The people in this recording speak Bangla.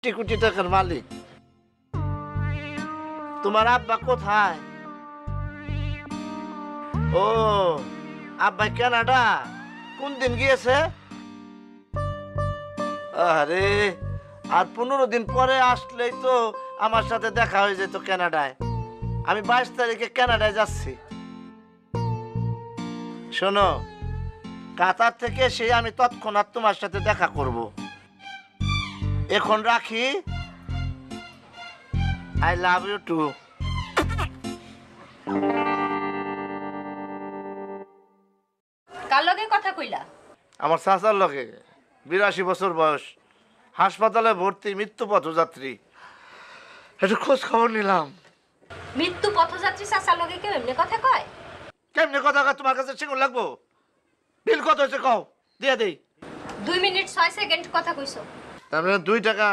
কোটি কোটি টাকার মালিক। তোমার আব্বা কোথায়? ও, আব্বা কানাডা। কোন দিন গিয়েছে? আরে, আর 15 দিন পরে আসলেই তো আমার সাথে দেখা হয়ে যেত কানাডায়। আমি 22 তারিখে কানাডায় যাচ্ছি। শোনো, কাতার থেকে এসে আমি তৎক্ষণাৎ তোমার সাথে দেখা করব। এখন রাখি। I love you too. কার লগে কথা কইলা? আমার চাচার লগে, 82 বছর বয়স, হাসপাতালে ভর্তি, মৃত্যু পথযাত্রী। একটু খোঁজ খবর নিলাম। মৃত্যু পথযাত্রী চাচার লগে কেউ এমনি কথা কয়? কেমনি কথা কয় তোমার কাছে সেগুন লাগবো? বিল কত হয়েছে কও, দিয়ে দেই। 2 মিনিট 6 সেকেন্ড কথা কইছো। তার মানে 2 টাকা